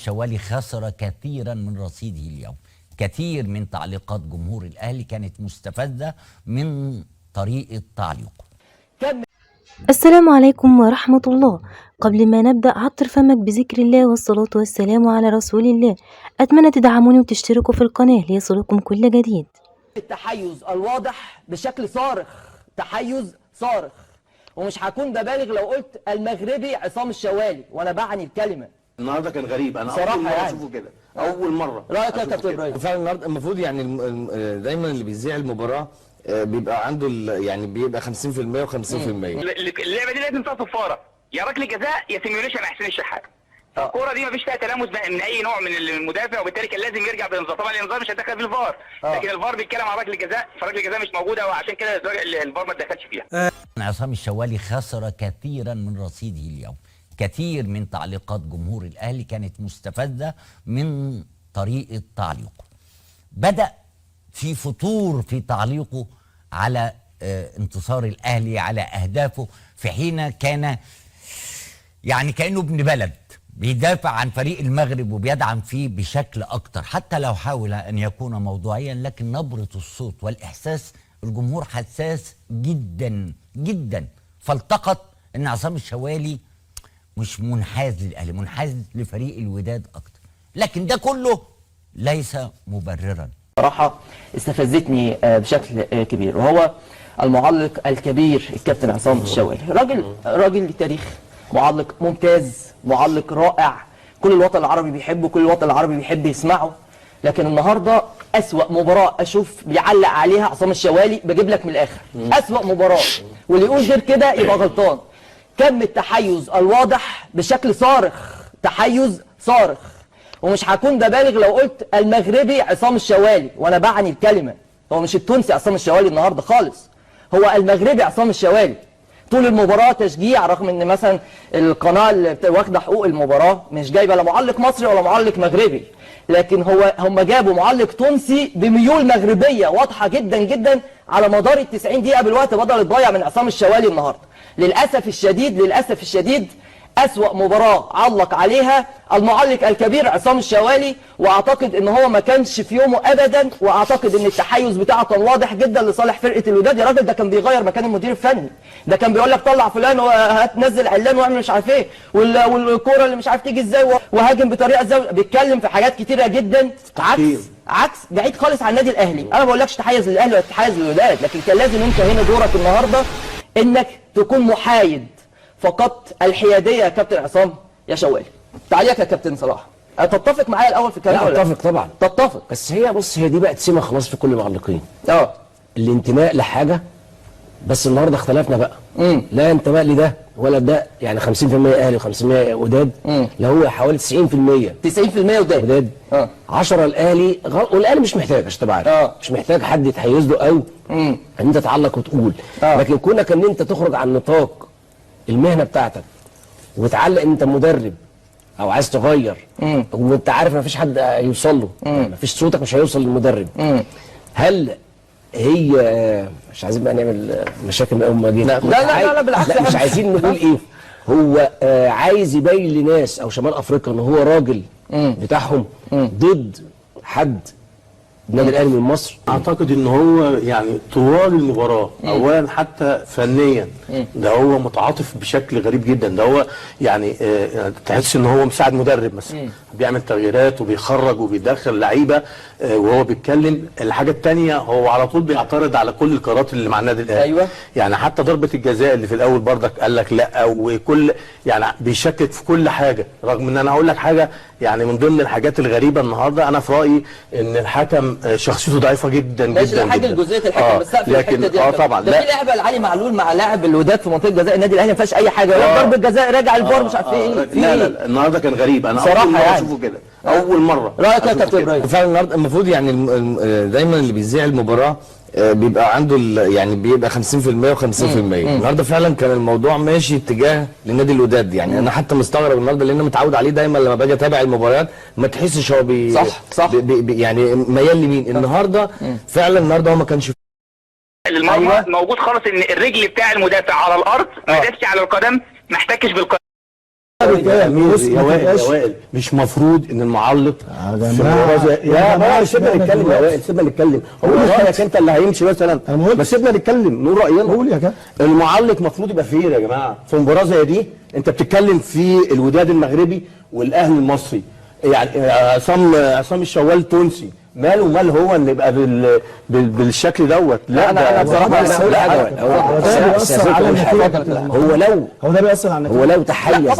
الشوالي خسر كثيرا من رصيده اليوم. كثير من تعليقات جمهور الأهلي كانت مستفزة من طريقة تعليقه. السلام عليكم ورحمة الله. قبل ما نبدأ عطر فمك بذكر الله والصلاة والسلام على رسول الله. أتمنى تدعموني وتشتركوا في القناة ليصلكم كل جديد. التحيز الواضح بشكل صارخ، تحيز صارخ، ومش هكون ببالغ لو قلت المغربي عصام الشوالي وانا بعني الكلمه. النهارده كان غريب، انا صراحة اول مره يعني. اشوفه كده، اول مره. رايك يا كابتن ابراهيم؟ فعلا النهارده المفروض يعني دايما اللي بيذيع المباراه بيبقى عنده يعني بيبقى 50% و50%. اللعبه دي لازم فيها صفاره، يا ركله جزاء يا سيميوليشن حسين الشحات. الكوره دي مفيش فيها تلامس من اي نوع من المدافع، وبالتالي كان لازم يرجع بالانذار. طبعا الانذار مش هيدخل في الفار، لكن الفار بيتكلم عن ركله جزاء، فركله الجزاء مش موجوده وعشان كده الفار ما اتدخلش فيها. عصام الشوالي خسر كثيرا من رصيده اليوم. كثير من تعليقات جمهور الأهلي كانت مستفزة من طريقة تعليقه. بدأ في فتور في تعليقه على انتصار الأهلي، على أهدافه، في حين كان يعني كأنه ابن بلد بيدافع عن فريق المغرب وبيدعم فيه بشكل أكتر، حتى لو حاول أن يكون موضوعيا، لكن نبرة الصوت والإحساس الجمهور حساس جدا جدا، فالتقط أن عصام الشوالي مش منحاز للأهلي، منحاز لفريق الوداد أكتر، لكن ده كله ليس مبررا. صراحه استفزتني بشكل كبير، وهو المعلق الكبير الكابتن عصام الشوالي. راجل تاريخ، معلق ممتاز، معلق رائع، كل الوطن العربي بيحبه، كل الوطن العربي بيحب يسمعه. لكن النهارده أسوأ مباراة أشوف بيعلق عليها عصام الشوالي، بجيب لك من الآخر، أسوأ مباراة، واللي يقول غير كده يبقى غلطان. كم التحيز الواضح بشكل صارخ، تحيز صارخ، ومش هكون ببالغ لو قلت المغربي عصام الشوالي وانا بعني الكلمه. هو مش التونسي عصام الشوالي النهارده خالص، هو المغربي عصام الشوالي. طول المباراه تشجيع، رغم ان مثلا القناه اللي واخده حقوق المباراه مش جايبه لا معلق مصري ولا معلق مغربي، لكن هم جابوا معلق تونسي بميول مغربيه واضحه جدا جدا على مدار ال 90 دقيقه بالوقت بدل الضايع من عصام الشوالي النهارده. للاسف الشديد، للاسف الشديد، أسوأ مباراة علق عليها المعلق الكبير عصام الشوالي، واعتقد ان هو ما كانش في يومه ابدا، واعتقد ان التحيز بتاعه كان واضح جدا لصالح فرقه الوداد. يا راجل ده كان بيغير مكان المدير الفني، ده كان بيقول لك طلع فلان وهتنزل علان واعمل مش عارف ايه، والكوره اللي مش عارف تيجي ازاي، وهاجم بطريقه ازاي، بيتكلم في حاجات كتيره جدا عكس بعيد خالص عن النادي الاهلي. انا ما بقولكش تحيز للاهلي ولا تحيز للوداد، لكن كان لازم انت هنا دورك النهارده انك تكون محايد. فقط الحياديه يا كابتن عصام يا شوالي. تعليقك يا كابتن صلاح، تتفق معايا الاول في الكلام؟ لا اتفق طبعا، تتفق. بس هي بص، هي دي بقت سمه خلاص في كل المعلقين، الانتماء لحاجه. بس النهارده اختلفنا بقى، لا انتماء لده ولا ده، يعني 50% اهلي و50% وداد، اللي هو حوالي 90% وداد 10 الاهلي. والاهلي مش محتاج عشان تبقى عارف، مش محتاج حد يتحيز له او ان انت تعلق وتقول، لكن كونك ان انت تخرج عن نطاق المهنه بتاعتك وتعلق ان انت مدرب او عايز تغير، وانت عارف ما فيش حد هيوصل له، ما فيش، صوتك مش هيوصل للمدرب. هل هي مش عايزين بقى نعمل مشاكل من اول ما جينا؟ لا بالعكس، لا مش عايزين نقول ايه، هو عايز يبين لناس او شمال افريقيا ان هو راجل بتاعهم ضد حد النادي الاهلي من مصر. اعتقد ان هو يعني طوال المباراه اولا حتى فنيا ده هو متعاطف بشكل غريب جدا. ده هو يعني تحس ان هو مساعد مدرب مثلا، بيعمل تغييرات وبيخرج وبيدخل لعيبه وهو بيتكلم. الحاجه الثانيه هو على طول بيعترض على كل القرارات اللي مع النادي الاهلي. ايوه، يعني حتى ضربه الجزاء اللي في الاول برضك قال لك لا، وكل يعني بيشكك في كل حاجه. رغم ان انا هقول لك حاجه، يعني من ضمن الحاجات الغريبه النهارده انا في رايي ان الحكم شخصيته ضعيفه جدا جدا جدا. حاجه جزئيه الحكم بس في لكن الحته دي طبعا ده في لعبه علي معلول مع لاعب الوداد في منطقه جزاء النادي الاهلي ما فيهاش اي حاجه، ولا ضربه جزاء راجع الفار مش عارف ايه. لا النهارده كان غريب، انا صراحه اول مره يعني اشوفه كده، اول مره. رايك يا كابتن ابراهيم؟ فعلا النهارده المفروض يعني دايما اللي بيذيع المباراه بيبقى عنده يعني بيبقى 50% و50%. النهارده فعلا كان الموضوع ماشي اتجاه لنادي الوداد. يعني انا حتى مستغرب النهارده لان متعود عليه دايما لما باجي اتابع المباريات ما تحسش هو صح يعني ميال لمين. النهارده فعلا النهارده هو ما كانش المرمى موجود خالص، ان الرجل بتاع المدافع على الارض ما داسش على القدم، ما احتكش بالقدم. يا وائل مش مفروض ان المعلق في المباراه يا جماعه سيبنا نتكلم يا وائل، سيبنا نتكلم. هو رايك انت اللي هيمشي مثلا، بس سيبنا نتكلم نقول راينا. قول يا كابتن. المعلق المفروض يبقى فين يا جماعه في مباراه زي دي؟ انت بتتكلم في الوداد المغربي والاهلي المصري، يعني عصام الشوال تونسي، مال هو ان يبقى بالشكل دوت؟ لا انا بصراحه هقول حاجه، هو ده بيأثر على النتيجه. هو ده بيأثر على النتيجه. هو لو تحيز